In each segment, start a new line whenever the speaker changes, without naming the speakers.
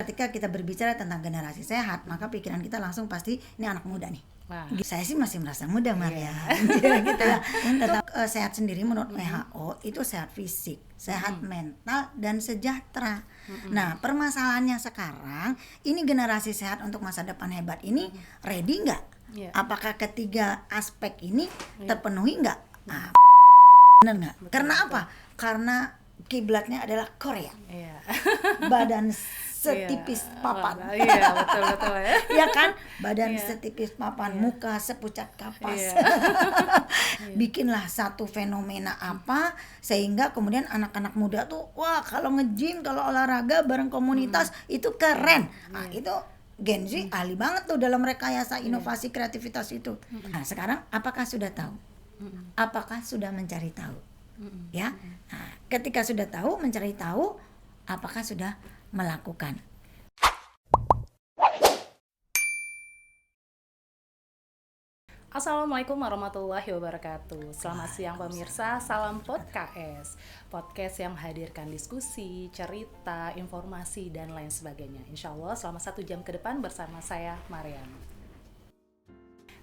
ketika kita berbicara tentang generasi sehat, maka pikiran kita langsung pasti ini anak muda nih.
Wah.
Saya sih masih merasa muda, Maria. Gitu ya. Tetap sehat sendiri menurut WHO itu sehat fisik, sehat mental dan sejahtera. Nah, permasalahannya sekarang ini generasi sehat untuk masa depan hebat ini ready nggak? Apakah ketiga aspek ini terpenuhi nggak? Nah, benar nggak? Karena apa? Karena kiblatnya adalah Korea. Badan setipis papan.
Iya, betul ya.
Ya kan? Badan setipis papan, muka sepucat kapas. Bikinlah satu fenomena apa sehingga kemudian anak-anak muda tuh wah, kalau nge-gym, kalau olahraga bareng komunitas itu keren. Nah, itu Gen Z ahli banget tuh dalam rekayasa inovasi kreativitas itu. Nah, sekarang apakah sudah tahu? Apakah sudah mencari tahu? Ya. Nah, ketika sudah tahu, mencari tahu, apakah sudah melakukan?
Assalamualaikum warahmatullahi wabarakatuh. Selamat siang pemirsa, salam podcast. Podcast yang menghadirkan diskusi, cerita, informasi, dan lain sebagainya. Insya Allah selama 1 jam ke depan bersama saya, Mariam.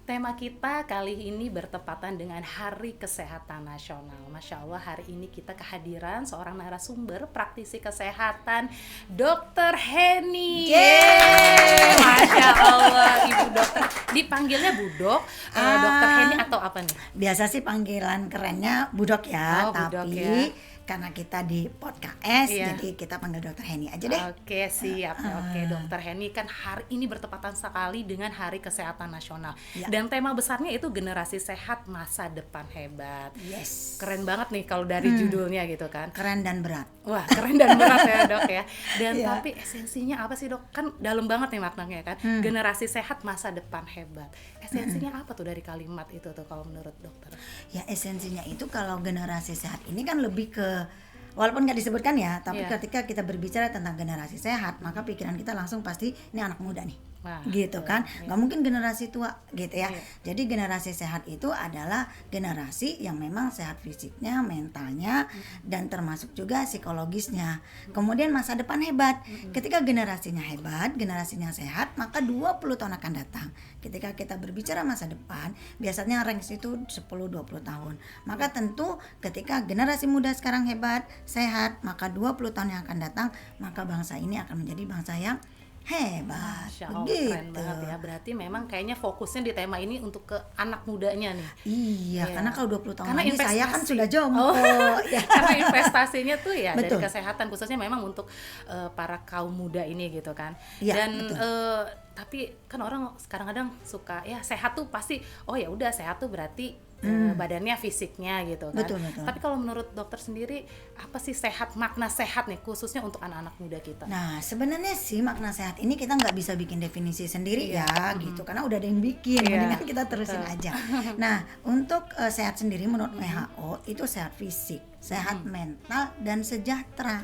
Tema kita kali ini bertepatan dengan Hari Kesehatan Nasional. Masya Allah, hari ini kita kehadiran seorang narasumber praktisi kesehatan, Dr. Henny. Masya Allah, Ibu Dokter. Dipanggilnya Budok, Dr. Henny atau apa nih?
Biasa sih panggilan kerennya Budok ya,
Budok
tapi
ya.
karena kita di podcast, jadi kita panggil Dr. Henny aja deh.
Oke, siap. Oke, Dr. Henny, kan hari ini bertepatan sekali dengan Hari Kesehatan Nasional. Dan tema besarnya itu generasi sehat masa depan hebat.
Yes.
Keren banget nih kalau dari judulnya gitu kan.
Keren dan berat.
Wah, keren dan berat ya, Dok ya. Dan tapi esensinya apa sih, Dok? Kan dalam banget nih maknanya kan. Generasi sehat masa depan hebat. Esensinya apa tuh dari kalimat itu tuh kalau menurut dokter?
Ya, esensinya itu kalau generasi sehat ini kan lebih ke, walaupun nggak disebutkan ya, tapi ketika kita berbicara tentang generasi sehat, maka pikiran kita langsung pasti ini anak muda nih.
Wah,
gitu kan, nggak mungkin generasi tua gitu ya. Jadi generasi sehat itu adalah generasi yang memang sehat fisiknya, mentalnya, dan termasuk juga psikologisnya. Kemudian masa depan hebat. Ketika generasinya hebat, generasinya sehat, maka 20 tahun akan datang. Ketika kita berbicara masa depan, biasanya range itu 10-20 tahun. Maka tentu ketika generasi muda sekarang hebat, sehat, maka 20 tahun yang akan datang, maka bangsa ini akan menjadi bangsa yang hebat.
Masya Allah,
begitu.
keren banget ya. Berarti memang kayaknya fokusnya di tema ini untuk ke anak mudanya nih.
Iya, karena kalau 20 tahun
Karena
lagi saya kan sudah jompo.
Ya. Karena investasinya tuh ya
Betul.
dari kesehatan, khususnya memang untuk para kaum muda ini gitu kan.
Ya,
dan tapi kan orang kadang-kadang suka ya sehat tuh pasti, oh ya udah sehat tuh berarti badannya, fisiknya gitu kan.
Betul.
Tapi kalau menurut dokter sendiri, apa sih sehat, makna sehat nih khususnya untuk anak-anak muda kita?
Nah, sebenarnya sih makna sehat ini kita nggak bisa bikin definisi sendiri gitu, karena udah ada yang bikin, mendingan kita terusin aja. Nah, untuk sehat sendiri menurut WHO itu sehat fisik, sehat mental dan sejahtera.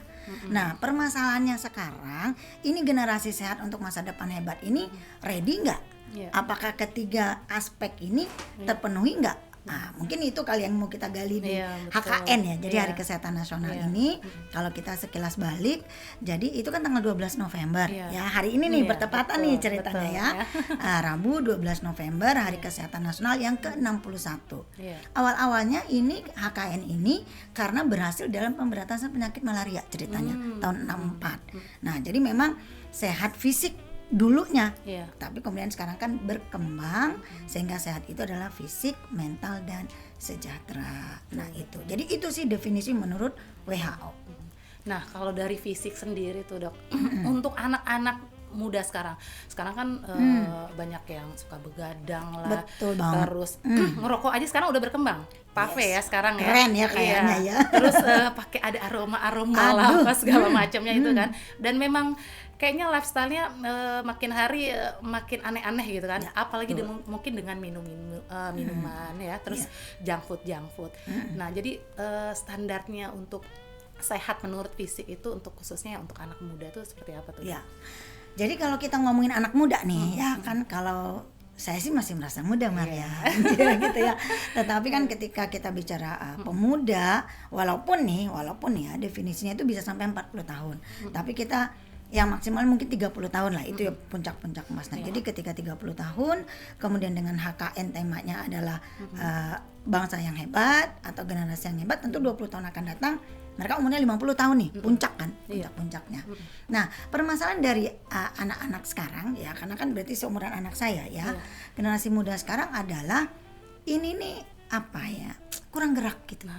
Nah, permasalahannya sekarang ini generasi sehat untuk masa depan hebat ini ready nggak? Apakah ketiga aspek ini terpenuhi nggak? Nah, mungkin itu kali yang mau kita gali di HKN ya. Jadi Hari Kesehatan Nasional ini kalau kita sekilas balik, jadi itu kan tanggal 12 November. Ya, hari ini nih bertepatan nih ceritanya ya. Rabu 12 November Hari Kesehatan Nasional yang ke-61. Awal-awalnya ini HKN ini karena berhasil dalam pemberantasan penyakit malaria ceritanya tahun 64. Nah, jadi memang sehat fisik dulunya, tapi kemudian sekarang kan berkembang sehingga sehat itu adalah fisik, mental dan sejahtera. Nah itu, jadi itu sih definisi menurut WHO.
Nah kalau dari fisik sendiri tuh dok, untuk anak-anak muda sekarang kan banyak yang suka begadang lah.
Betul banget.
Terus ngerokok aja sekarang udah berkembang. Pafe ya sekarang ya.
Keren ya kayaknya ya.
Terus pakai ada aroma lah apa segala macamnya itu kan. Dan memang kayaknya lifestyle-nya makin hari makin aneh-aneh gitu kan. Apalagi mungkin dengan minuman ya, terus junk food. Nah, jadi standarnya untuk sehat menurut fisik itu untuk khususnya untuk anak muda tuh seperti apa tuh?
Ya. Jadi kalau kita ngomongin anak muda nih, ya kan kalau saya sih masih merasa muda Maria, gitu ya. Tetapi kan ketika kita bicara pemuda, walaupun ya definisinya itu bisa sampai 40 tahun. Tapi kita yang maksimal mungkin 30 tahun lah, itu ya puncak-puncak emasnya. Jadi ketika 30 tahun, kemudian dengan HKN temanya adalah bangsa yang hebat atau generasi yang hebat, tentu 20 tahun akan datang mereka umurnya 50 tahun nih, puncak kan, puncak-puncaknya. Nah, permasalahan dari anak-anak sekarang ya, karena kan berarti seumuran anak saya ya, generasi muda sekarang adalah ini nih apa ya, kurang gerak gitu.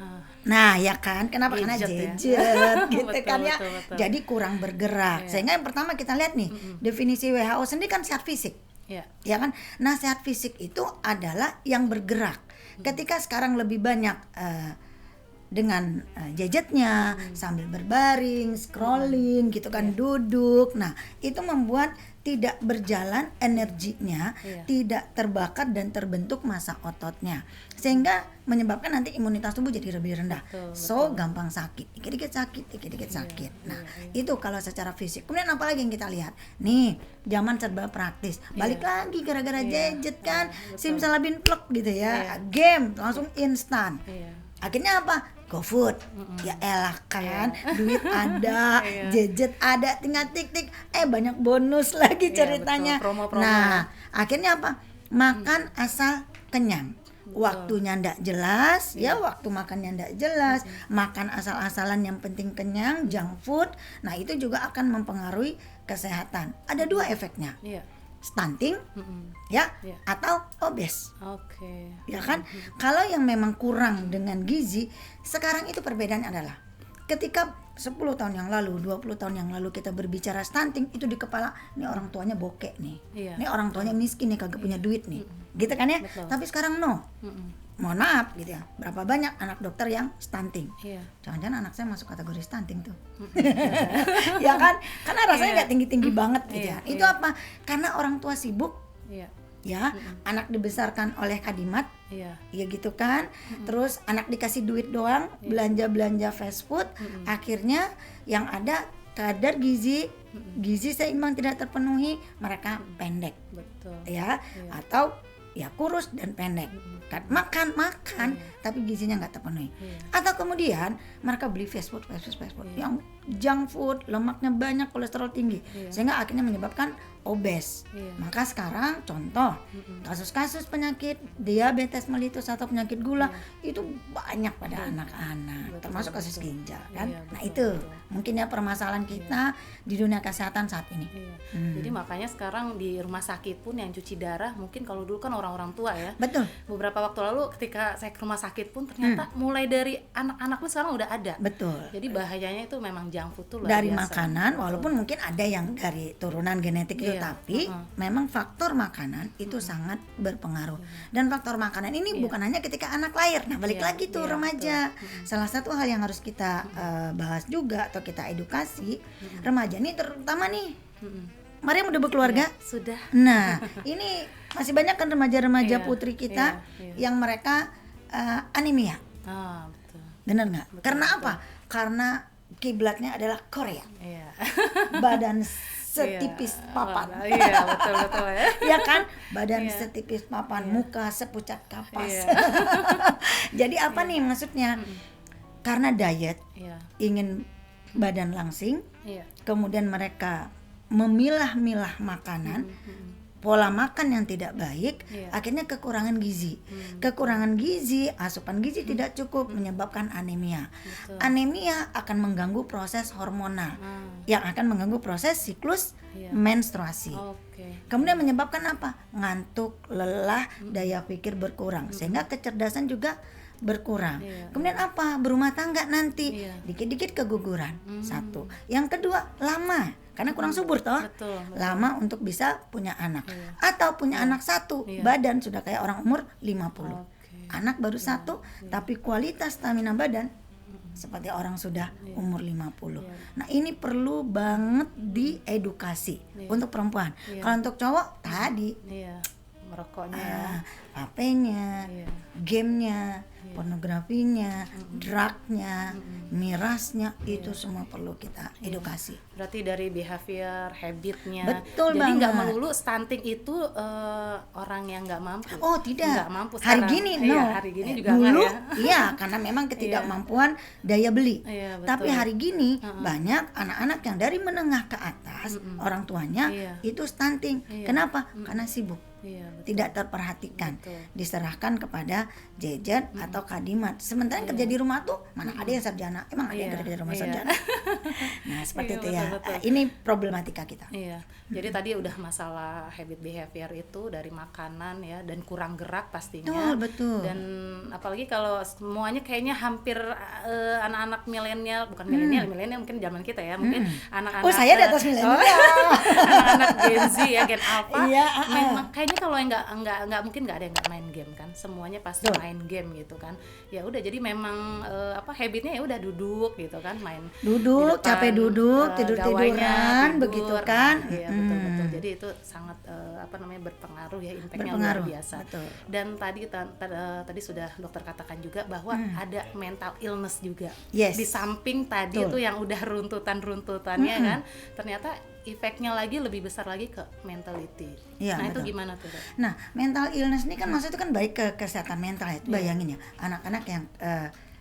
Nah ya kan, kenapa? Karena
Gadget
gadget gitu
Betul,
kan ya,
betul.
jadi kurang bergerak. Sehingga yang pertama kita lihat nih, definisi WHO sendiri kan sehat fisik. Ya kan, nah sehat fisik itu adalah yang bergerak. Ketika sekarang lebih banyak dengan gadgetnya, sambil berbaring, scrolling gitu kan, duduk. Nah, itu membuat tidak berjalan energinya, tidak terbakar dan terbentuk massa ototnya. Sehingga menyebabkan nanti imunitas tubuh jadi lebih rendah. Gampang sakit, dikit-dikit sakit. Nah, itu kalau secara fisik. Kemudian apalagi yang kita lihat? Nih, zaman serba praktis. Balik lagi gara-gara gadget kan, simsalabim plek gitu ya. Game langsung instan. Akhirnya apa? GoFood. Ya elah kan, duit ada, gadget ada, tinggal tik-tik, banyak bonus lagi ceritanya.
Promo-promo.
Nah, akhirnya apa? Makan asal kenyang. Waktunya ndak jelas, ya waktu makannya ndak jelas, makan asal-asalan yang penting kenyang, junk food. Nah, itu juga akan mempengaruhi kesehatan. Ada dua efeknya. Stunting ya atau obes. Ya kan, kalau yang memang kurang dengan gizi, sekarang itu perbedaan adalah ketika 10 tahun yang lalu, 20 tahun yang lalu kita berbicara stunting, itu di kepala ini orang tuanya bokek nih, ini orang tuanya miskin nih, kagak punya duit nih, gitu kan ya. Tapi sekarang mohon maaf gitu ya, berapa banyak anak dokter yang stunting. Jangan-jangan anak saya masuk kategori stunting tuh. Ya kan, karena rasanya nggak tinggi-tinggi banget gitu ya. Itu apa? Karena orang tua sibuk, ya, anak dibesarkan oleh kadimat, ya gitu kan. Terus anak dikasih duit doang, belanja fast food, akhirnya yang ada kadar gizi seimbang tidak terpenuhi, mereka pendek, ya, atau ya kurus dan pendek. Makan tapi gizinya nggak terpenuhi. Atau kemudian mereka beli fast food yang junk food, lemaknya banyak, kolesterol tinggi, sehingga akhirnya menyebabkan obes. Maka sekarang contoh kasus-kasus penyakit diabetes mellitus atau penyakit gula itu banyak pada anak-anak, termasuk kasus ginjal kan. Nah itu mungkin ya permasalahan kita di dunia kesehatan saat ini.
Jadi makanya sekarang di rumah sakit pun yang cuci darah, mungkin kalau dulu kan orang-orang tua ya.
Betul.
Beberapa waktu lalu ketika saya ke rumah sakit pun ternyata mulai dari anak-anak pun sekarang udah ada.
Betul.
Jadi bahayanya itu memang junk food tuh luar
dari
biasa.
Makanan, walaupun mungkin ada yang dari turunan genetik itu, tapi memang faktor makanan itu sangat berpengaruh. Dan faktor makanan ini bukan hanya ketika anak lahir. Nah, balik lagi tuh remaja. Salah satu hal yang harus kita bahas juga atau kita edukasi remaja ini, terutama nih Mariam udah berkeluarga?
Sudah.
Nah, ini masih banyak kan remaja-remaja putri kita yang mereka anemia.
Betul.
Benar nggak? Karena apa? Karena kiblatnya adalah Korea. Badan setipis papan.
Betul ya.
Ya kan? Badan setipis papan, muka sepucat kapas. Jadi apa nih maksudnya? Karena diet, ingin badan langsing, kemudian mereka memilah-milah makanan, pola makan yang tidak baik, akhirnya kekurangan gizi. Kekurangan gizi, asupan gizi tidak cukup, menyebabkan anemia. Anemia akan mengganggu proses hormonal, yang akan mengganggu proses siklus menstruasi. Kemudian menyebabkan apa? Ngantuk, lelah, daya pikir berkurang, sehingga kecerdasan juga berkurang. Kemudian apa? Berumah tangga nanti, dikit-dikit keguguran. Satu. Yang kedua, lama. Karena kurang subur toh.
Betul.
Lama untuk bisa punya anak. Atau punya anak satu, badan sudah kayak orang umur 50. Anak baru satu, tapi kualitas stamina badan seperti orang sudah umur 50. Nah, ini perlu banget diedukasi untuk perempuan. Kalau untuk cowok tadi
merokoknya,
HP-nya, gamenya, pornografinya, drugnya, mirasnya, itu semua perlu kita edukasi.
Berarti dari behavior, habitnya.
Betul
Jadi
banget.
nggak melulu stunting itu orang yang nggak mampu.
Oh tidak.
Nggak mampu
Hari
sekarang.
gini no.
Hari gini juga
dulu
nggak ya.
iya karena memang ketidakmampuan daya beli.
Iya, betul.
Tapi hari gini banyak anak-anak yang dari menengah ke atas orang tuanya itu stunting. Kenapa? Karena sibuk.
Iya, betul.
Tidak terperhatikan,
Betul.
diserahkan kepada jajan atau kadimat. Sementara yang kerja di rumah tuh mana ada yang sarjana? Emang ada yang kerja di rumah sarjana? Nah seperti itu ya.
betul.
Ini problematika kita.
Iya. Jadi tadi udah masalah habit behavior itu dari makanan ya dan kurang gerak pastinya.
Betul.
Dan apalagi kalau semuanya kayaknya hampir anak-anak milenial, bukan milenial mungkin zaman kita ya, mungkin anak-anak.
Oh saya di atas milenial.
Anak-anak Gen Z ya, Gen Alpha.
Iya,
Memang kayaknya kalau yang nggak mungkin nggak ada yang nggak main game kan. Semuanya pasti main game gitu kan. Ya udah jadi memang habitnya ya udah duduk gitu kan, main
Duduk,
di depan,
capek duduk, tidur-tiduran,
gawainya,
begitu kan.
Iya, betul. Jadi itu sangat berpengaruh ya, impactnya luar biasa.
Betul.
Dan tadi sudah dokter katakan juga bahwa ada mental illness juga.
Yes.
Di samping tadi itu yang udah runtutannya kan, ternyata efeknya lagi lebih besar lagi ke mentality.
Iya,
Nah
betul.
itu gimana tuh, Dok?
Nah, mental illness ini kan maksudnya kan baik ke kesehatan mental ya. Bayangin ya, anak-anak yang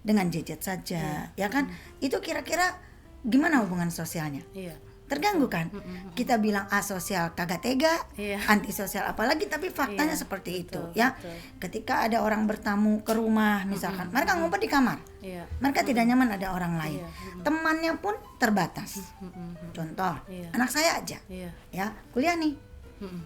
dengan gadget saja, ya kan? Itu kira-kira gimana hubungan sosialnya?
Iya.
Terganggu kan? Kita bilang asosial kagak tega,
Iya.
antisosial apalagi, tapi faktanya seperti itu
betul,
ya.
betul.
Ketika ada orang bertamu ke rumah misalkan, mereka ngumpet di kamar.
Iya.
Mereka tidak nyaman ada orang lain.
Iya.
Temannya pun terbatas. Contoh,
Iya.
anak saya aja.
Iya.
Ya, kuliah nih.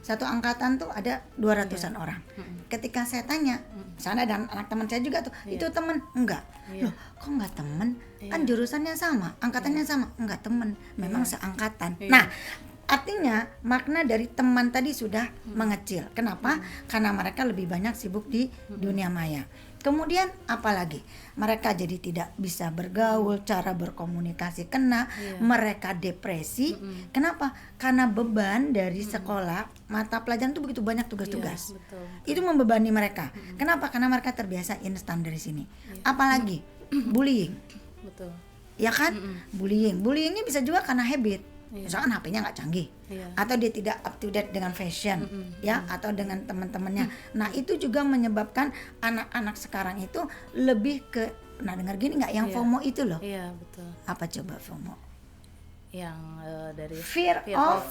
Satu angkatan tuh ada 200-an orang. Ketika saya tanya, sana ada anak teman saya juga tuh, itu temen? Enggak. Loh, kok enggak temen? Kan jurusannya sama, angkatannya sama. Enggak temen, memang seangkatan. Nah, artinya makna dari teman tadi sudah mengecil. Kenapa? Karena mereka lebih banyak sibuk di dunia maya. Kemudian apalagi mereka jadi tidak bisa bergaul, cara berkomunikasi kena, mereka depresi. Kenapa? Karena beban dari sekolah, mata pelajaran itu begitu banyak tugas-tugas.
Iya, betul.
Itu membebani mereka. Kenapa? Karena mereka terbiasa instan dari sini. Apalagi bullying,
Betul.
ya kan? Bullyingnya bisa juga karena habit. Misalkan HP-nya nggak canggih, atau dia tidak up to date dengan fashion, ya, atau dengan teman-temannya. Nah itu juga menyebabkan anak-anak sekarang itu lebih ke, nah dengar gini nggak, yang FOMO itu loh.
Iya, betul.
Apa coba FOMO?
Yang dari
Fear of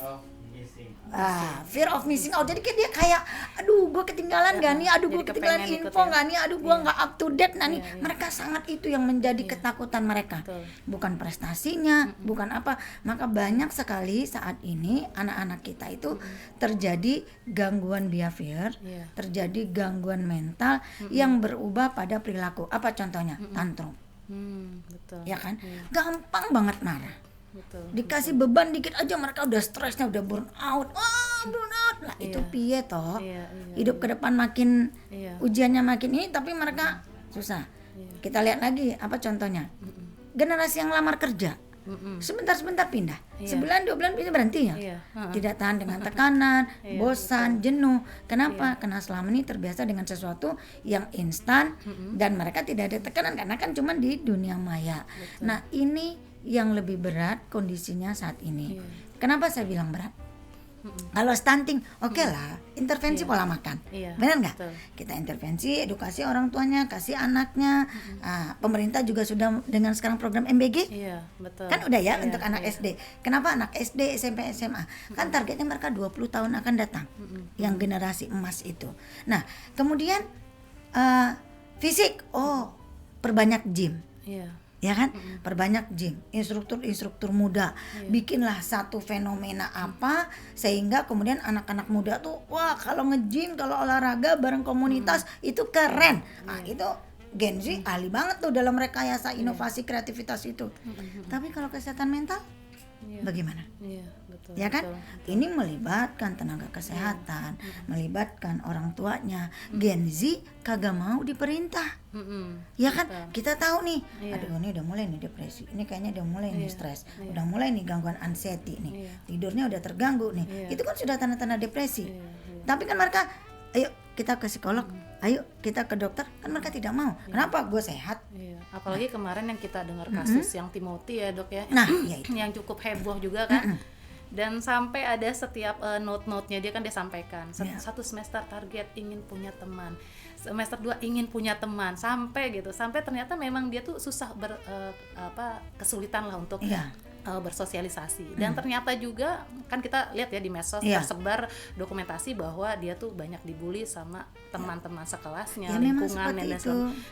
fear of missing out. Jadi dia kayak, aduh gue ketinggalan gak nih, aduh gue
jadi
ketinggalan
kepengen ikut
info
ya.
gak nih, aduh gue nggak up to date nih. Mereka sangat itu yang menjadi ketakutan mereka.
Betul.
Bukan prestasinya, bukan apa. Maka banyak sekali saat ini anak-anak kita itu terjadi gangguan behavior, terjadi gangguan mental yang berubah pada perilaku. Apa contohnya? Tantrum.
Betul.
Ya kan? Gampang banget marah.
Betul.
Dikasih beban dikit aja mereka udah stresnya, udah burn out. Nah itu piye toh. Hidup ke depan makin ujiannya makin ini, tapi mereka susah. Kita lihat lagi apa contohnya, generasi yang lamar kerja, sebentar-sebentar pindah, sebulan 2 bulan pindah, berhenti ya. Tidak tahan dengan tekanan, bosan, jenuh. Kenapa? Karena selama ini terbiasa dengan sesuatu yang instan, dan mereka tidak ada tekanan karena kan cuma di dunia maya. Nah ini yang lebih berat kondisinya saat ini. Kenapa saya bilang berat? Kalau stunting, oke lah, intervensi pola makan, benar nggak? Kita intervensi, edukasi orang tuanya, kasih anaknya. Pemerintah juga sudah dengan sekarang program MBG,
betul.
kan udah ya untuk anak SD. Kenapa anak SD, SMP, SMA? Kan targetnya mereka 20 tahun akan datang, yang generasi emas itu. Nah, kemudian fisik, perbanyak gym. Ya kan, perbanyak gym, instruktur muda, bikinlah satu fenomena apa sehingga kemudian anak-anak muda tuh wah kalau nge-gym, kalau olahraga bareng komunitas itu keren. Itu Gen Z ahli banget tuh dalam rekayasa inovasi kreativitas itu. Tapi kalau kesehatan mental bagaimana?
Betul,
ya kan?
betul.
Ini melibatkan tenaga kesehatan, melibatkan orang tuanya. Gen Z kagak mau diperintah. Ya kan? Kita tahu nih, aduh ini udah mulai nih depresi. Ini kayaknya udah mulai nih stres. Udah mulai nih gangguan anxiety nih. Tidurnya udah terganggu nih. Itu kan sudah tanda-tanda depresi. Tapi kan mereka ayo kita ke psikolog, ayo kita ke dokter, kan mereka tidak mau. Kenapa? Gue sehat.
Iya. Apalagi kemarin yang kita dengar kasus yang Timothy ya dok ya,
Nah, ya itu.
yang cukup heboh juga kan. Dan sampai ada setiap note-note-nya dia kan dia sampaikan satu semester target ingin punya teman, semester 2 ingin punya teman, sampai ternyata memang dia tuh susah kesulitan lah untuk bersosialisasi. Dan ternyata juga kan kita lihat ya di medsos tersebar dokumentasi bahwa dia tuh banyak dibully sama teman-teman sekelasnya, lingkungan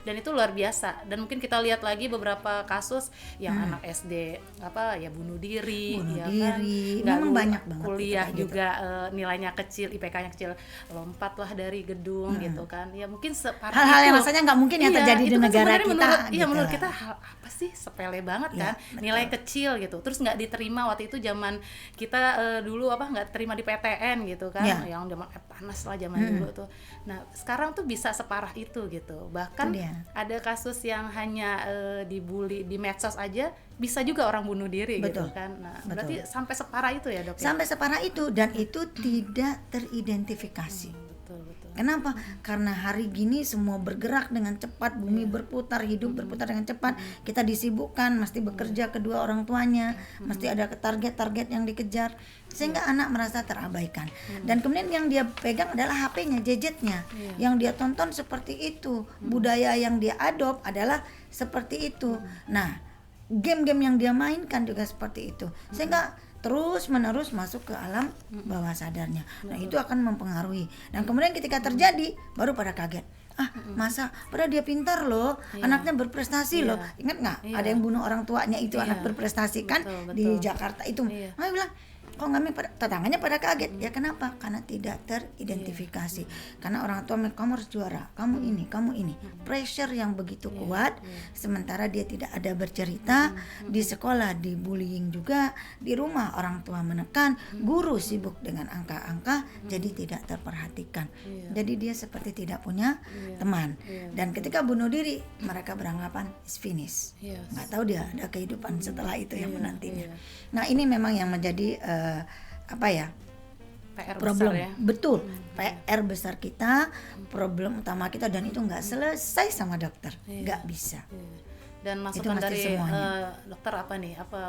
dan itu luar biasa. Dan mungkin kita lihat lagi beberapa kasus yang anak SD bunuh diri, kan
memang banyak banget
kuliah juga nilainya kecil, IPK-nya kecil, lompatlah dari gedung gitu kan. Ya mungkin separah
hal-hal
itu
yang rasanya nggak mungkin ya terjadi di negara kita.
Menurut kita hal apa sih, sepele banget kan, nilai kecil gitu, terus nggak diterima. Waktu itu zaman kita dulu nggak terima di PTN gitu kan, yang zaman panas lah zaman dulu tuh. Nah sekarang tuh bisa separah itu gitu. Bahkan ada kasus yang hanya dibully di medsos aja bisa juga orang bunuh diri. Gitu kan. Nah berarti sampai separah itu ya dok?
Sampai separah itu, dan itu tidak teridentifikasi.
Betul.
Kenapa? Karena hari gini semua bergerak dengan cepat, bumi berputar, hidup berputar dengan cepat. Kita disibukkan, mesti bekerja kedua orang tuanya, mesti ada target-target yang dikejar, sehingga anak merasa terabaikan. Dan kemudian yang dia pegang adalah HP-nya, gadgetnya, yang dia tonton seperti itu, budaya yang dia adopt adalah seperti itu. Nah, game-game yang dia mainkan juga seperti itu, sehingga terus menerus masuk ke alam bawah sadarnya. Nah itu akan mempengaruhi. Dan kemudian ketika terjadi baru pada kaget. Masa padahal dia pintar loh, anaknya berprestasi loh. Ingat nggak? Ada yang bunuh orang tuanya itu anak berprestasi kan, betul. Di Jakarta itu. Mama bilang, kok nggak tetangganya pada kaget. Ya kenapa? Karena tidak teridentifikasi. Karena orang tua kamu harus juara, kamu ini. Pressure yang begitu kuat, sementara dia tidak ada bercerita. Di sekolah dibullying juga, di rumah orang tua menekan, guru sibuk dengan angka-angka, jadi tidak terperhatikan. Jadi dia seperti tidak punya teman. Dan ketika bunuh diri, mereka beranggapan is finish. Nggak tahu dia ada kehidupan setelah itu yang menantinya. Nah ini memang yang menjadi
PR
problem
besar ya.
Betul, PR besar kita, problem utama kita, dan itu nggak selesai sama dokter, nggak bisa.
Dan masukan dari dokter apa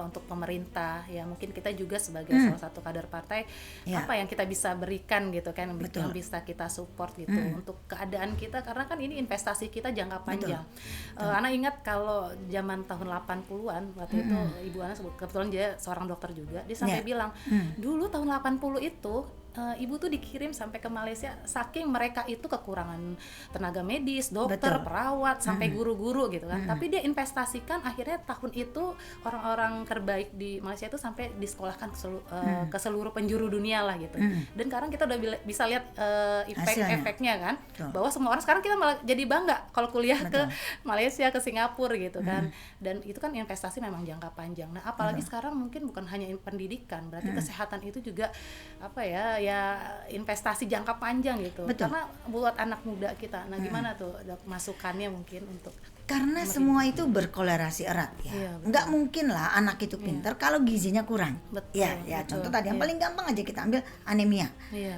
untuk pemerintah ya, mungkin kita juga sebagai salah satu kader partai apa yang kita bisa berikan gitu kan, yang bisa kita support gitu untuk keadaan kita, karena kan ini investasi kita jangka panjang. Ana ingat kalau zaman tahun 80-an waktu itu Ibu Ana kebetulan dia seorang dokter juga, dia sampai bilang dulu tahun 80 itu ibu tuh dikirim sampai ke Malaysia saking mereka itu kekurangan tenaga medis, dokter, perawat, sampai guru-guru gitu kan. Tapi dia investasikan, akhirnya tahun itu orang-orang terbaik di Malaysia itu sampai disekolahkan ke seluruh penjuru dunia lah gitu. Dan sekarang kita udah bisa lihat efeknya kan, bahwa semua orang sekarang kita malah jadi bangga kalau kuliah ke Malaysia, ke Singapura gitu kan. Dan itu kan investasi memang jangka panjang. Nah apalagi sekarang mungkin bukan hanya pendidikan, berarti kesehatan itu juga ya investasi jangka panjang gitu. Karena buat anak muda kita. Nah gimana tuh dok masukannya mungkin untuk,
karena semua itu berkolerasi erat ya. Nggak mungkin lah anak itu pintar kalau gizinya kurang. Contoh tadi yang paling gampang aja kita ambil anemia.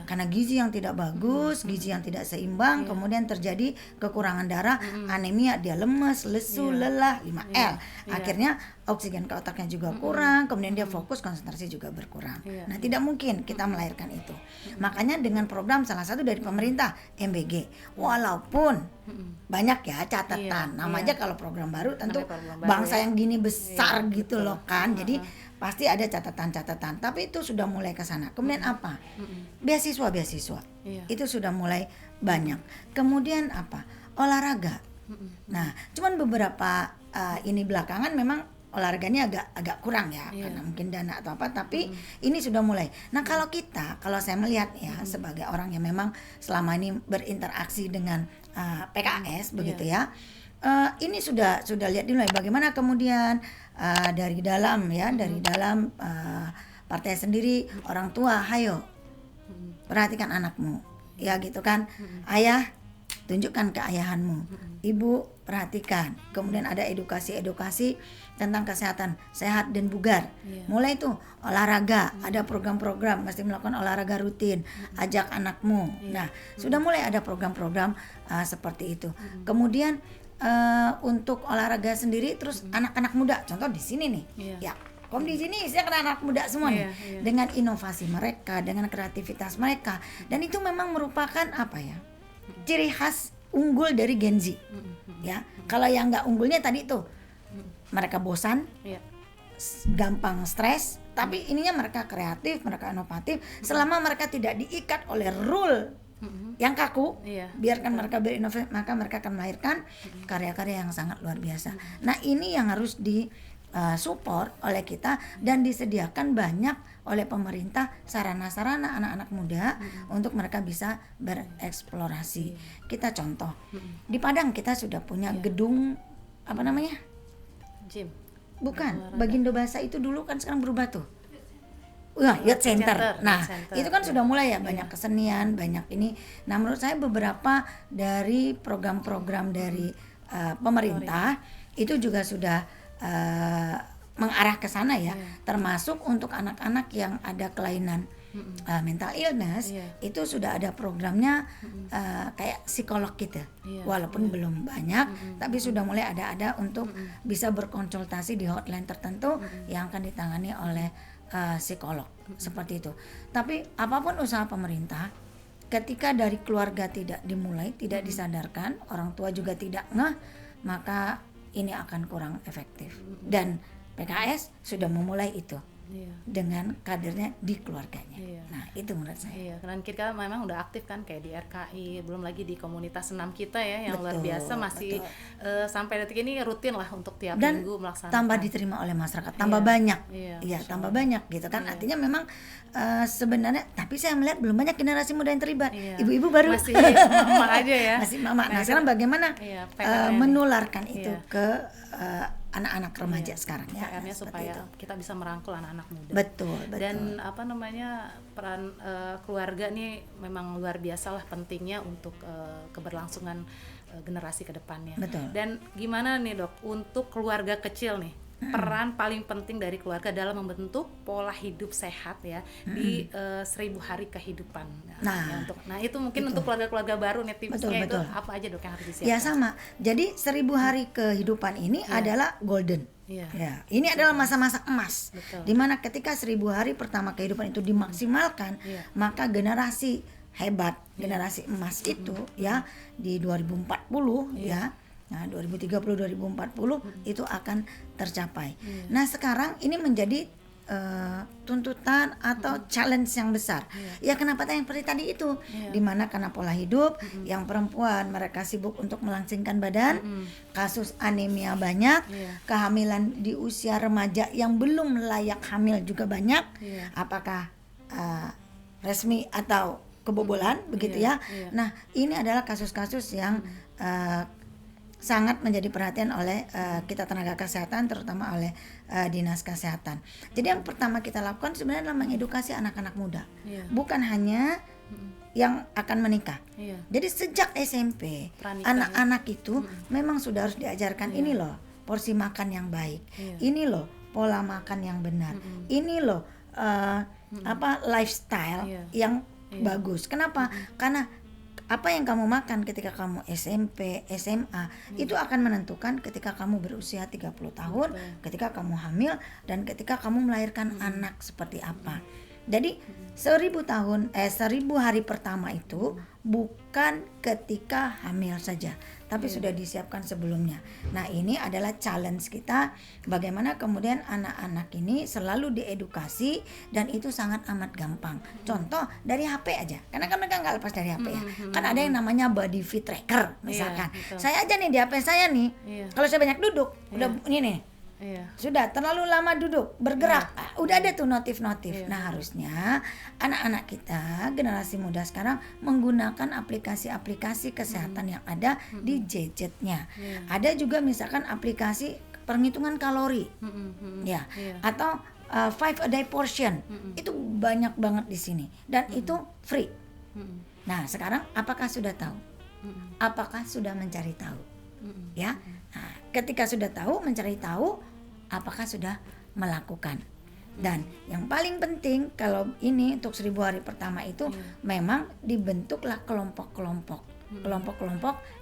Karena gizi yang tidak bagus, gizi yang tidak seimbang, kemudian terjadi kekurangan darah, anemia, dia lemes, lesu, lelah, 5L. Akhirnya oksigen ke otaknya juga kurang, kemudian dia fokus, konsentrasi juga berkurang. Nah tidak mungkin kita melahirkan itu. Makanya dengan program salah satu dari pemerintah, MBG, walaupun banyak ya catatan, namanya kalau program baru tentu bangsa yang gini besar gitu loh kan, jadi pasti ada catatan-catatan, tapi itu sudah mulai ke sana. Kemudian apa? Beasiswa itu sudah mulai banyak. Kemudian apa? Olahraga. Nah cuman beberapa ini belakangan memang olahraganya agak kurang ya, karena mungkin dana atau apa, tapi ini sudah mulai. Nah kalau saya melihat ya sebagai orang yang memang selama ini berinteraksi dengan PKS begitu ya, ini sudah lihat dulu ya bagaimana kemudian dari dalam partai sendiri, orang tua, hayo perhatikan anakmu ya gitu kan. Ayah tunjukkan ke ayahanmu. Ibu perhatikan. Kemudian ada edukasi tentang kesehatan, sehat dan bugar. Mulai tuh olahraga, ada program-program mesti melakukan olahraga rutin, ajak anakmu. Nah, sudah mulai ada program-program seperti itu. Kemudian untuk olahraga sendiri, terus anak-anak muda, contoh di sini nih, ya. Kom di sini isinya kan anak muda semua nih, dengan inovasi mereka, dengan kreativitas mereka, dan itu memang merupakan apa ya, ciri khas unggul dari Gen Z, ya. Kalau yang nggak unggulnya tadi tuh, mereka bosan, gampang stres, tapi ininya mereka kreatif, mereka inovatif, selama mereka tidak diikat oleh rule yang kaku, biarkan mereka berinovasi, maka mereka akan melahirkan karya-karya yang sangat luar biasa. Nah, ini yang harus di support oleh kita dan disediakan banyak oleh pemerintah sarana-sarana anak-anak muda untuk mereka bisa bereksplorasi. Kita contoh di Padang kita sudah punya gedung apa namanya?
Gym.
Bukan, Bagindo Bahasa itu dulu kan sekarang berubah tuh. Youth Center. Nah, itu kan sudah mulai ya, banyak kesenian, banyak ini. Nah, menurut saya beberapa dari program-program dari pemerintah itu juga sudah mengarah ke sana ya, termasuk untuk anak-anak yang ada kelainan mental illness, itu sudah ada programnya kayak psikolog gitu, walaupun belum banyak, tapi sudah mulai ada untuk bisa berkonsultasi di hotline tertentu yang akan ditangani oleh psikolog seperti itu. Tapi apapun usaha pemerintah, ketika dari keluarga tidak dimulai, tidak disadarkan, orang tua juga tidak ngeh, maka ini akan kurang efektif. Dan PKS sudah memulai itu dengan kadernya di keluarganya. Nah, itu menurut saya.
Karena kita memang udah aktif kan, kayak di RKI, belum lagi di komunitas senam kita ya, yang luar biasa masih sampai detik ini rutin lah untuk tiap minggu melaksanakan.
Tambah diterima oleh masyarakat, tambah banyak. Tambah banyak gitu kan. Artinya memang sebenarnya, tapi saya melihat belum banyak generasi muda yang terlibat. Ibu-ibu baru
masih mama aja ya.
Masih mama. Nah, sekarang bagaimana menularkan itu ke anak-anak remaja sekarang ya.
PR-nya supaya kita bisa merangkul anak-anak muda.
Betul.
Dan peran keluarga nih memang luar biasa lah pentingnya untuk keberlangsungan generasi ke depannya.
Betul.
Dan gimana nih Dok untuk keluarga kecil nih? Peran paling penting dari keluarga dalam membentuk pola hidup sehat ya di 1000 hari kehidupan. Nah itu mungkin untuk keluarga-keluarga baru nih tipsnya itu apa aja Dok yang harus disiapkan?
Ya sama. Jadi 1000 hari kehidupan ini adalah golden. Ya, ini adalah masa-masa emas. Dimana ketika 1000 hari pertama kehidupan itu dimaksimalkan, maka generasi hebat, generasi emas itu ya di 2040 ya. Nah, 2030-2040 itu akan tercapai. Nah, sekarang ini menjadi tuntutan atau challenge yang besar. Ya, kenapa yang seperti tadi itu? Dimana karena pola hidup, yang perempuan mereka sibuk untuk melangsingkan badan, kasus anemia banyak, kehamilan di usia remaja yang belum layak hamil juga banyak. Apakah resmi atau kebobolan begitu ya? Nah, ini adalah kasus-kasus yang sangat menjadi perhatian oleh kita tenaga kesehatan, terutama oleh dinas kesehatan. Jadi yang pertama kita lakukan sebenarnya adalah mengedukasi anak-anak muda, bukan hanya yang akan menikah. Jadi sejak SMP anak-anak itu memang sudah harus diajarkan ini loh porsi makan yang baik, ini loh pola makan yang benar, ini loh lifestyle yang bagus. Kenapa? Karena apa yang kamu makan ketika kamu SMP, SMA itu akan menentukan ketika kamu berusia 30 tahun, ketika kamu hamil, dan ketika kamu melahirkan anak seperti apa. Jadi 1000 hari pertama itu bukan ketika hamil saja, tapi sudah disiapkan sebelumnya. Nah, ini adalah challenge kita, bagaimana kemudian anak-anak ini selalu diedukasi, dan itu sangat amat gampang. Contoh dari HP aja, karena kan mereka nggak lepas dari HP ya. Kan ada yang namanya body fit tracker misalkan. Saya aja nih di HP saya nih, kalau saya banyak duduk, udah ini nih. Sudah terlalu lama duduk, bergerak, udah ada tuh notif-notif. Nah, harusnya anak-anak kita, generasi muda sekarang menggunakan aplikasi-aplikasi kesehatan yang ada di gadgetnya. Ada juga misalkan aplikasi penghitungan kalori, atau 5 a day portion, itu banyak banget di sini, dan itu free. Nah, sekarang apakah sudah tahu apakah sudah mencari tahu? Ya. Nah, ketika sudah tahu, mencari tahu, apakah sudah melakukan? Dan yang paling penting kalau ini untuk 1000 hari pertama itu memang dibentuklah kelompok-kelompok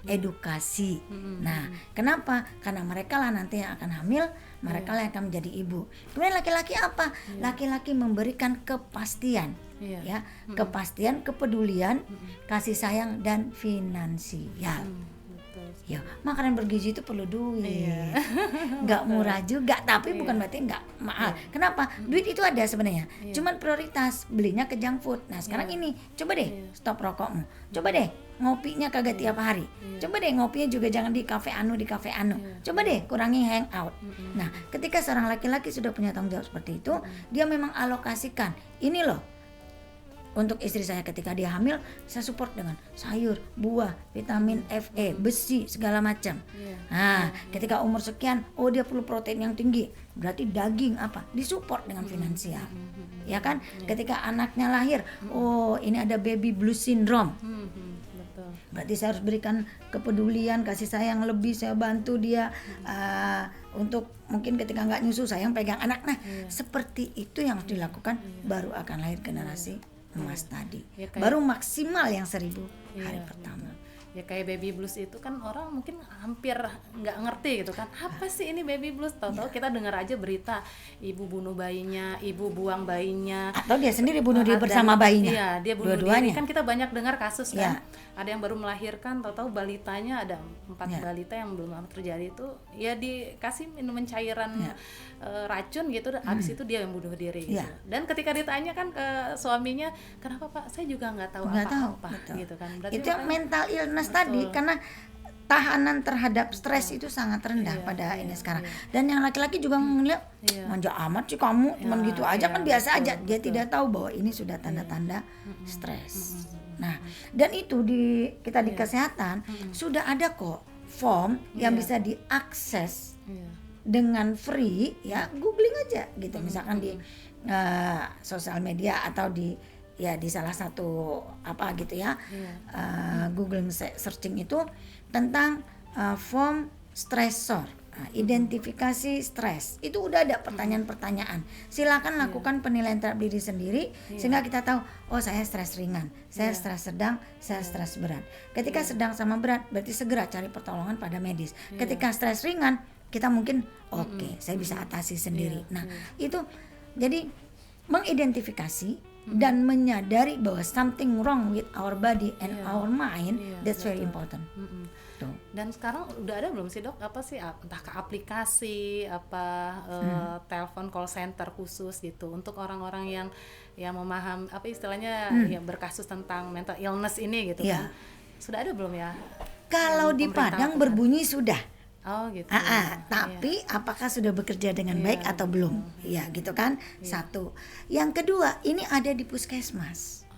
edukasi. Nah, kenapa? Karena mereka lah nanti yang akan hamil, mereka lah yang akan menjadi ibu. Kemudian laki-laki apa? Laki-laki memberikan kepastian, ya, kepastian, kepedulian, kasih sayang dan finansial. Ya, makanan bergizi itu perlu duit, nggak murah juga, tapi bukan berarti nggak mahal. Kenapa? Duit itu ada sebenarnya, cuman prioritas belinya ke junk food. Nah sekarang ini, coba deh stop rokokmu, coba deh ngopinya kagak tiap hari, coba deh ngopinya juga jangan di kafe anu, coba deh kurangi hangout. Nah ketika seorang laki-laki sudah punya tanggung jawab seperti itu, dia memang alokasikan, ini loh untuk istri saya ketika dia hamil, saya support dengan sayur, buah, vitamin Fe, besi, segala macam. Nah, ketika umur sekian, oh dia perlu protein yang tinggi, berarti daging apa? Disupport dengan finansial. Ya kan? Ketika anaknya lahir, oh ini ada baby blues syndrome. Berarti saya harus berikan kepedulian, kasih sayang lebih, saya bantu dia untuk mungkin ketika nggak nyusu, saya yang pegang anak. Nah, seperti itu yang harus dilakukan, baru akan lahir generasi emas tadi, baru maksimal yang 1000 hari pertama.
Ya kayak baby blues itu kan orang mungkin hampir nggak ngerti gitu kan, apa sih ini baby blues? Tahu-tahu kita dengar aja berita ibu bunuh bayinya, ibu buang bayinya,
atau dia sendiri bunuh diri bersama bayinya.
Iya, dia bunuh diri. Kan kita banyak dengar kasus kan. Ada yang baru melahirkan, tahu-tahu balitanya ada 4 balita yang belum lama terjadi itu, ya dikasih minuman cairan racun gitu, habis itu dia yang bunuh diri gitu. Dan ketika ditanya kan ke suaminya, kenapa Pak? Saya juga nggak tahu apa-apa gitu kan. Berarti
itu mental illness tadi, karena tahanan terhadap stres itu sangat rendah pada ini sekarang. Dan yang laki-laki juga ngeliat manja amat sih kamu, cuman gitu aja kan biasa aja. Dia tidak tahu bahwa ini sudah tanda-tanda stres. Nah, dan itu kita di kesehatan sudah ada kok form yang bisa diakses dengan free, ya googling aja gitu, misalkan di sosial media atau di salah satu apa gitu ya, googling searching itu tentang form stressor. Identifikasi stres itu udah ada pertanyaan-pertanyaan. Silakan lakukan penilaian terhadap diri sendiri sehingga kita tahu, oh saya stres ringan, saya stres sedang, saya stres berat. Ketika sedang sama berat berarti segera cari pertolongan pada medis. Ketika stres ringan kita mungkin oke, saya bisa atasi sendiri. Nah itu jadi mengidentifikasi dan menyadari bahwa something wrong with our body and our mind, that's very important.
Dan sekarang udah ada belum sih dok, apa sih, entah ke aplikasi telepon call center khusus gitu untuk orang-orang yang memaham apa istilahnya yang berkasus tentang mental illness ini gitu kan? Sudah ada belum ya?
Kalau di Padang berbunyi sudah.
Oh gitu.
Tapi apakah sudah bekerja dengan baik atau belum? Ya gitu kan. Satu. Yang kedua, ini ada di puskesmas.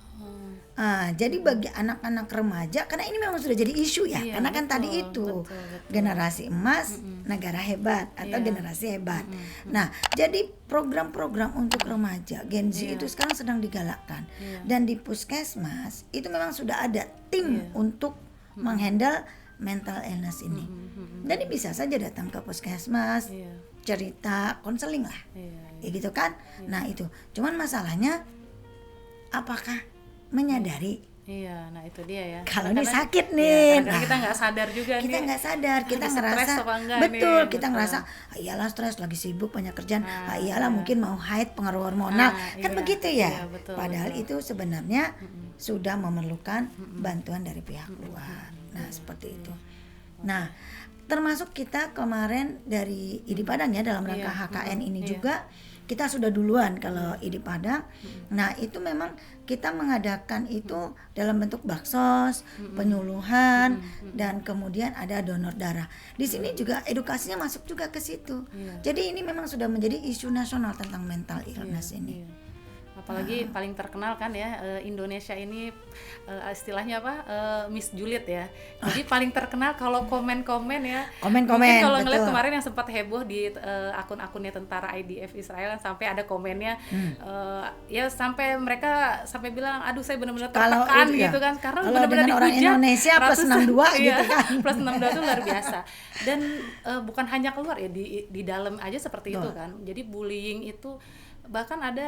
Jadi bagi anak-anak remaja, karena ini memang sudah jadi isu ya, karena kan tadi itu generasi emas, negara hebat atau generasi hebat. Nah, jadi program-program untuk remaja Gen Z itu sekarang sedang digalakkan, dan di puskesmas itu memang sudah ada tim untuk menghandle mental illness ini. Dan bisa saja datang ke puskesmas, cerita, konseling lah, ya gitu kan. Nah itu, cuman masalahnya apakah menyadari?
Nah itu dia ya.
Kalau ini sakit nih,
karena kita nggak sadar juga nih.
Kita nggak sadar, kita ngerasa betul, kita ngerasa iyalah stres, lagi sibuk banyak kerjaan, iyalah mungkin mau haid, pengaruh hormonal, kan begitu ya. Padahal itu sebenarnya sudah memerlukan bantuan dari pihak luar. Nah seperti itu. Nah termasuk kita kemarin dari ID Padang ya, dalam rangka HKN ini juga kita sudah duluan kalau ID Padang. Nah itu memang kita mengadakan itu dalam bentuk baksos, penyuluhan, dan kemudian ada donor darah. Di sini juga edukasinya masuk juga ke situ. Jadi ini memang sudah menjadi isu nasional tentang mental illness ini.
Apalagi paling terkenal kan ya, Indonesia ini istilahnya apa, Miss Julid ya. Jadi paling terkenal kalau komen-komen ya.
Komen-komen,
Mungkin kalau ngeliat
betul.
kemarin yang sempat heboh di akun-akunnya tentara IDF Israel, sampai ada komennya ya sampai mereka sampai bilang aduh saya benar-benar
Kalau
tertekan
iya,
gitu kan, karena
kalau
benar-benar
dengan orang
dihujat
Indonesia plus
ratusan
62 gitu kan.
plus 62 itu luar biasa. Dan bukan hanya keluar ya, di dalam aja seperti itu
Betul.
kan. Jadi bullying itu bahkan ada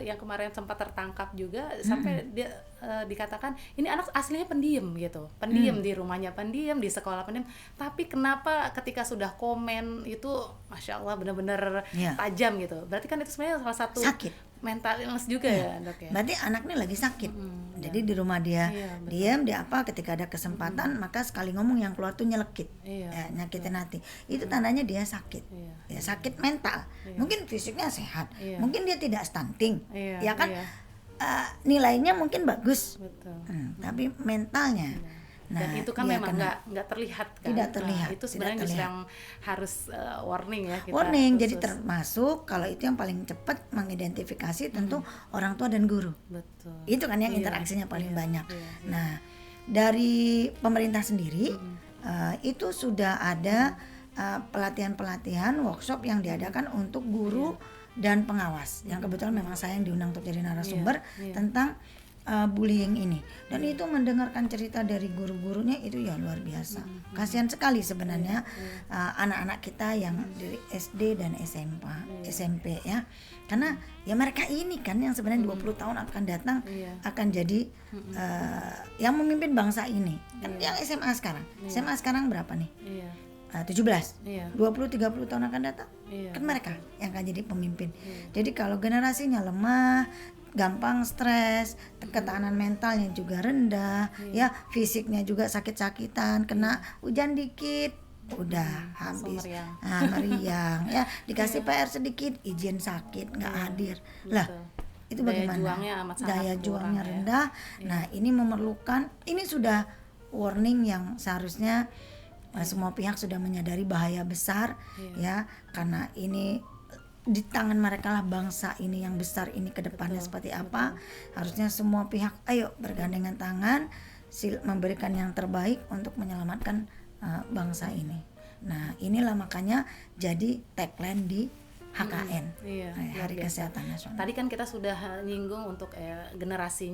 yang kemarin sempat tertangkap juga sampai dia dikatakan ini anak aslinya pendiam gitu, pendiam di rumahnya, pendiam di sekolah, pendiam, tapi kenapa ketika sudah komen itu masya Allah benar-benar
Iya.
tajam gitu. Berarti kan itu sebenarnya salah satu
Sakit.
mental illness juga ya Dok ya.
Berarti anaknya lagi sakit. Jadi di rumah dia
Iya, betul.
diam, dia apa, ketika ada kesempatan maka sekali ngomong yang keluar tuh nyelekit.
Iya,
Ya, nyakitin hati. Itu tandanya dia sakit.
Iya.
Ya, sakit mental. Mungkin fisiknya sehat.
Iya.
Mungkin dia tidak stunting.
Iya,
Ya kan?
iya.
Nilainya mungkin bagus.
Betul.
Tapi mentalnya.
Dan itu kan
dia
memang
kena
nggak terlihat kan.
Tidak terlihat,
Itu
tidak
sebenarnya justru
terlihat.
yang harus warning ya kita.
warning. Jadi
khusus.
termasuk kalau itu yang paling cepat mengidentifikasi tentu orang tua dan guru.
Betul.
Itu kan yang
Iya,
interaksinya paling
iya,
banyak.
iya, iya.
Nah, dari pemerintah sendiri itu sudah ada pelatihan-pelatihan workshop yang diadakan untuk guru dan pengawas. Yang kebetulan memang saya yang diundang untuk jadi narasumber
Iya.
tentang bullying ini. Dan itu mendengarkan cerita dari guru-gurunya itu ya luar biasa. Kasihan sekali sebenarnya anak-anak kita yang dari SD dan SMP ya. Karena ya mereka ini kan yang sebenarnya 20 tahun akan datang
Iya.
akan jadi yang memimpin bangsa ini. Kan yang SMA sekarang. SMA sekarang berapa nih?
Iya.
17.
Iya.
20-30 tahun akan datang.
Iya.
Kan mereka yang akan jadi pemimpin. Jadi kalau generasinya lemah, gampang stres, ketahanan mentalnya juga rendah, ya fisiknya juga sakit-sakitan, kena hujan dikit udah habis,
meriang.
meriang, ya dikasih PR sedikit, izin sakit nggak hadir, lah itu
Daya
bagaimana?
juangnya amat sangat
Daya
kurang
juangnya
ya.
rendah. Nah ini memerlukan, ini sudah warning yang seharusnya semua pihak sudah menyadari bahaya besar, ya karena ini di tangan mereka lah bangsa ini yang besar ini ke depannya seperti apa. Harusnya semua pihak ayo bergandengan tangan memberikan yang terbaik untuk menyelamatkan bangsa ini. Nah inilah makanya jadi tagline di HKN,
Iya,
Hari
luar biasa.
Kesehatan Nasional.
Tadi kan kita sudah nyinggung untuk generasi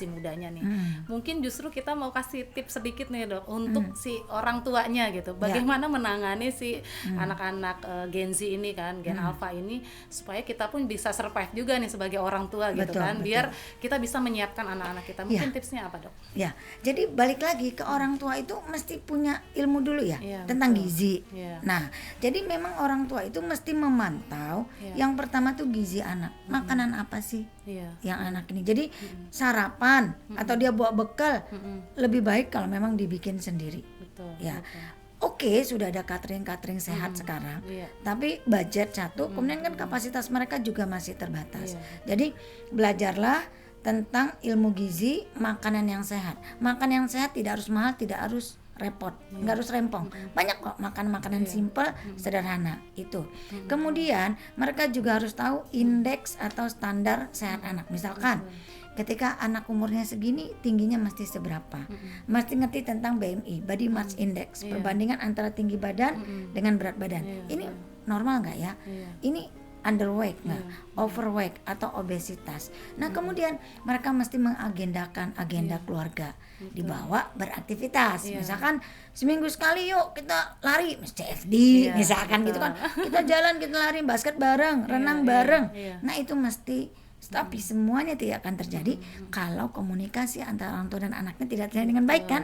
mudanya nih. Mungkin justru kita mau kasih tips sedikit nih Dok untuk si orang tuanya gitu. Bagaimana menangani si anak-anak Gen Z ini kan, Gen Alpha ini supaya kita pun bisa survive juga nih sebagai orang tua gitu
Betul,
kan.
betul.
Biar kita bisa menyiapkan anak-anak kita. Mungkin tipsnya apa Dok?
Ya, jadi balik lagi ke orang tua itu mesti punya ilmu dulu ya
Iya,
tentang
betul.
gizi.
Iya.
Nah, jadi memang orang tua itu mesti memantau. Yang pertama tuh gizi anak. Makanan apa sih
Iya.
yang anak ini? Jadi sarapan atau dia bawa bekal lebih baik kalau memang dibikin sendiri.
Betul.
Ya.
betul.
Oke, sudah ada catering sehat sekarang.
Iya.
Tapi budget satu, kemudian kan kapasitas mereka juga masih terbatas.
Iya.
Jadi belajarlah tentang ilmu gizi, makanan yang sehat. Makan yang sehat tidak harus mahal, tidak harus repot, nggak harus rempong. Banyak kok makan makanan simple, sederhana itu. Kemudian mereka juga harus tahu indeks atau standar sehat anak. Misalkan ketika anak umurnya segini tingginya mesti seberapa, mesti ngerti tentang BMI, Body Mass Index, perbandingan antara tinggi badan dengan berat badan. Ini normal nggak ya? Ini underweight nggak, overweight atau obesitas. Nah kemudian mereka mesti mengagendakan agenda keluarga, dibawa beraktivitas. Misalkan seminggu sekali yuk kita lari, CFD misalkan gitu kan, kita jalan, kita lari, basket bareng, renang bareng. Nah itu mesti. Tapi semuanya tidak akan terjadi kalau komunikasi antara orang tua dan anaknya tidak terjadi dengan baik kan.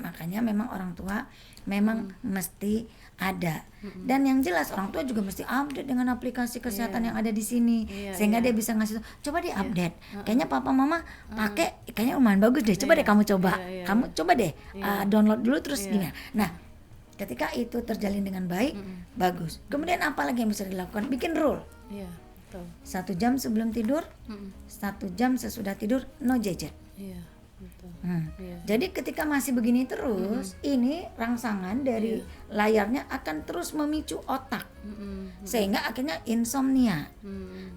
Makanya memang orang tua memang mesti ada. Dan yang jelas orang tua juga mesti update dengan aplikasi kesehatan yang ada di sini, sehingga dia bisa ngasih coba dia update. Kayaknya papa mama pakai, kayaknya lumayan bagus deh. Coba deh kamu coba, kamu coba deh download dulu terus gimana. Nah ketika itu terjalin dengan baik, bagus. Kemudian apa lagi yang bisa dilakukan? Bikin rule.
Iya, betul.
1 jam sebelum tidur, 1 jam sesudah tidur, no gadget.
Iya, betul. Iya.
Jadi ketika masih begini terus, ini rangsangan dari layarnya akan terus memicu otak, sehingga akhirnya insomnia.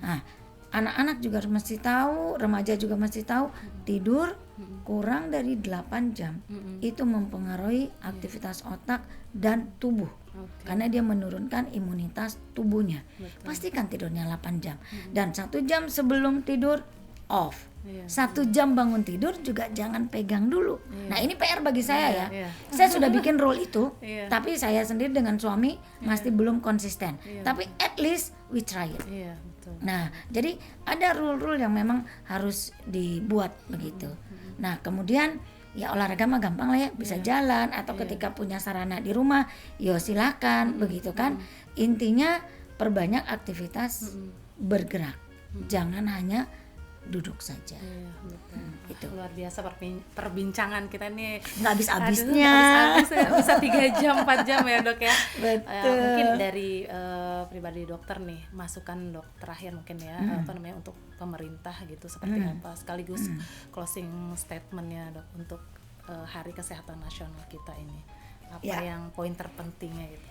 Nah, anak-anak juga mesti tahu, remaja juga mesti tahu, tidur kurang dari 8 jam itu mempengaruhi aktivitas otak dan tubuh. Karena dia menurunkan imunitas tubuhnya. Pastikan tidurnya 8 jam. Dan 1 jam sebelum tidur off. 1 jam bangun tidur juga jangan pegang dulu. Nah ini PR bagi saya ya. Saya sudah bikin rule itu, tapi saya sendiri dengan suami masih belum konsisten. Tapi at least we try it. Nah jadi ada rule-rule yang memang harus dibuat begitu. Nah kemudian ya olahraga mah gampang lah ya, bisa jalan atau ketika punya sarana di rumah, yo silakan begitu kan. Intinya perbanyak aktivitas bergerak, jangan hanya duduk saja.
Itu luar biasa perbincangan kita nih,
nggak habis-habisnya.
Bisa 3 jam 4 jam ya dok ya.
Betul.
Mungkin dari pribadi dokter nih, masukan dok terakhir mungkin ya, apa namanya untuk pemerintah gitu seperti apa, sekaligus closing statementnya dok untuk Hari Kesehatan Nasional kita ini, apa yang poin terpentingnya gitu.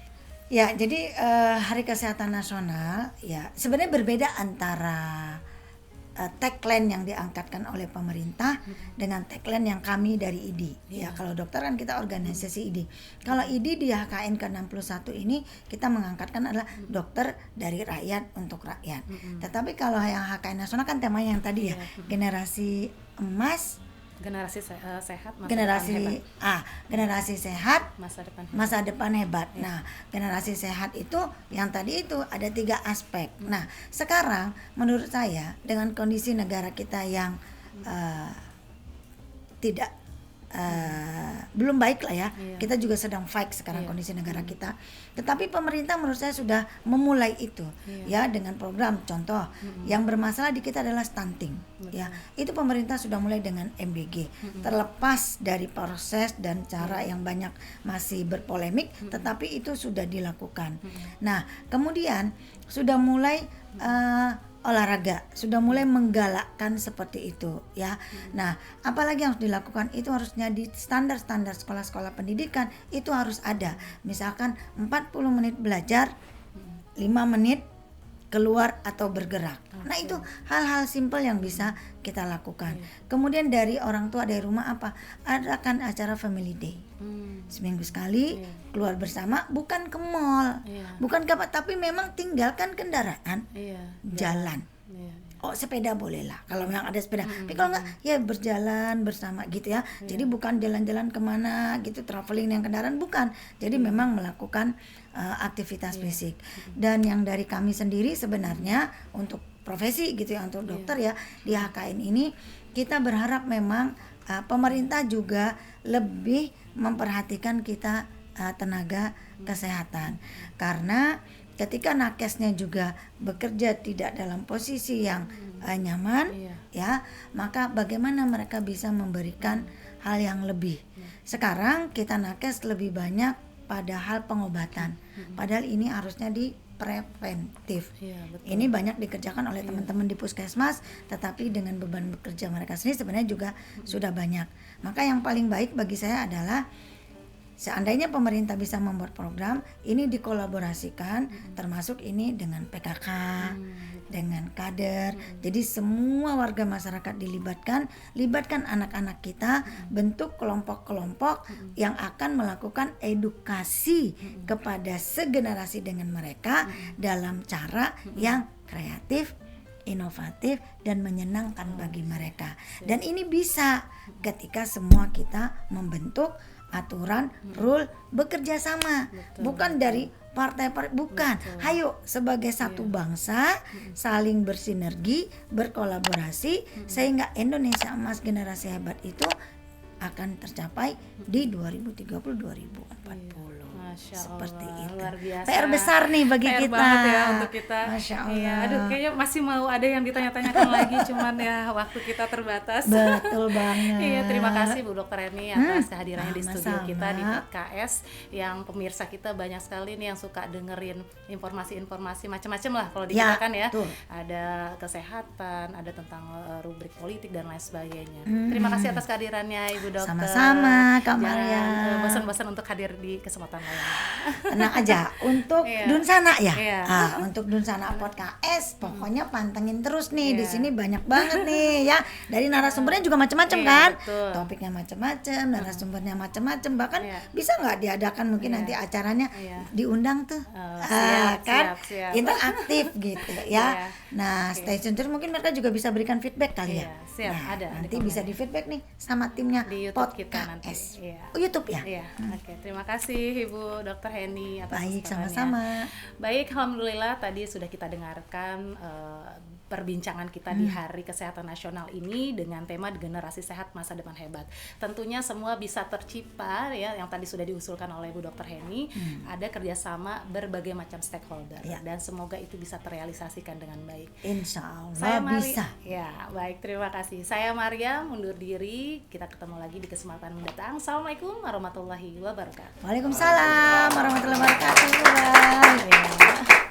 Ya jadi Hari Kesehatan Nasional ya sebenarnya berbeda antara tagline yang diangkatkan oleh pemerintah dengan tagline yang kami dari IDI. Ya kalau dokter kan kita organisasi IDI. Kalau IDI di HKN ke-61 ini kita mengangkatkan adalah dokter dari rakyat untuk rakyat. Tetapi kalau yang HKN nasional kan temanya yang tadi ya, generasi emas,
generasi sehat,
generasi sehat, masa depan hebat.
Ya.
Nah, generasi sehat itu yang tadi itu ada 3 aspek. Nah, sekarang menurut saya dengan kondisi negara kita yang tidak belum baik lah ya. Kita juga sedang fight sekarang kondisi negara kita. Tetapi pemerintah menurut saya sudah memulai itu ya dengan program. Contoh yang bermasalah di kita adalah stunting. Ya, itu pemerintah sudah mulai dengan MBG. Terlepas dari proses dan cara yang banyak masih berpolemik, tetapi itu sudah dilakukan. Nah, kemudian sudah mulai olahraga, sudah mulai menggalakkan seperti itu ya. Nah, apalagi yang harus dilakukan itu harusnya di standar-standar sekolah-sekolah pendidikan itu harus ada. Misalkan 40 menit belajar, 5 menit keluar atau bergerak. Nah, itu hal-hal simpel yang bisa kita lakukan. Kemudian dari orang tua, dari rumah apa? Adakan acara family day. Seminggu sekali keluar bersama, bukan ke mall, bukan ke apa, tapi memang tinggalkan kendaraan, jalan. Oh, sepeda boleh lah kalau memang ada sepeda. Tapi kalau enggak ya berjalan bersama gitu ya. Jadi bukan jalan-jalan kemana gitu, traveling yang kendaraan, bukan. Jadi memang melakukan aktivitas fisik. Dan yang dari kami sendiri sebenarnya untuk profesi gitu ya, untuk dokter ya di HKN ini kita berharap memang pemerintah juga lebih memperhatikan kita tenaga kesehatan, karena ketika nakesnya juga bekerja tidak dalam posisi yang nyaman ya, maka bagaimana mereka bisa memberikan hal yang lebih. Sekarang kita nakes lebih banyak pada hal pengobatan, padahal ini harusnya di preventif. Ini banyak dikerjakan oleh teman-teman di puskesmas, tetapi dengan beban bekerja mereka sendiri sebenarnya juga sudah banyak. Maka yang paling baik bagi saya adalah seandainya pemerintah bisa membuat program ini dikolaborasikan, termasuk ini dengan PKK, dengan kader. Jadi semua warga masyarakat libatkan anak-anak kita, bentuk kelompok-kelompok yang akan melakukan edukasi kepada segenerasi dengan mereka dalam cara yang kreatif, inovatif dan menyenangkan bagi mereka. Dan ini bisa ketika semua kita membentuk aturan, rule, bekerja sama. Bukan dari partai-partai, bukan. Hayo sebagai satu bangsa saling bersinergi, berkolaborasi sehingga Indonesia Emas Generasi Hebat itu akan tercapai di 2030-2040. Seperti itu.
Luar biasa.
PR besar nih bagi
PR
kita.
banget ya untuk kita.
Masya Allah.
Iya, aduh kayaknya masih mau ada yang ditanya-tanyakan lagi, cuman ya waktu kita terbatas.
Betul banget.
Iya, terima kasih Bu Dr. Reni atas kehadirannya di studio
sama-sama.
kita di KS. Yang pemirsa kita banyak sekali nih yang suka dengerin informasi-informasi macam-macam lah kalau di kita kan ya.
Betul.
Ada kesehatan, ada tentang rubrik politik dan lain sebagainya. Terima kasih atas kehadirannya Ibu Dokter.
Sama-sama Kak
Jangan
Maria.
bosan-bosan untuk hadir di kesempatan lain.
Tenang aja. Untuk
Iya.
Dunsana ya.
Iya.
Untuk Dunsana Podcast, pokoknya pantengin terus nih. Di
Iya.
sini banyak banget nih ya. Dari narasumbernya juga macam-macam
Iya,
kan.
betul.
Topiknya macam-macam, narasumbernya macam-macam. Bahkan
Iya.
bisa nggak diadakan mungkin
Iya.
nanti acaranya
Iya.
diundang tuh.
Siap,
Kan
siap.
interaktif gitu ya.
Iya.
Nah, stay tune terus, mungkin mereka juga bisa berikan feedback kali
Iya,
ya.
siap.
Nah,
Ada di
nanti
komen.
bisa di feedback nih sama timnya
Di YouTube kita nanti.
Podcast.
Iya.
Oh, YouTube ya?
Iya, oke. Terima kasih Ibu Dr. Heni atas
Baik,
kesempatannya.
sama-sama.
Baik, alhamdulillah tadi sudah kita dengarkan perbincangan kita di Hari Kesehatan Nasional ini dengan tema Generasi Sehat Masa Depan Hebat. Tentunya semua bisa tercipta ya, yang tadi sudah diusulkan oleh Bu Dr. Heni, ada kerjasama berbagai macam stakeholder
Ya.
dan semoga itu bisa terrealisasikan dengan baik.
Insya Allah
Saya
bisa.
Ya, baik, terima kasih. Saya Maria mundur diri. Kita ketemu lagi di kesempatan mendatang. Assalamualaikum warahmatullahi wabarakatuh.
Waalaikumsalam warahmatullahi wabarakatuh. Bye.
Ya.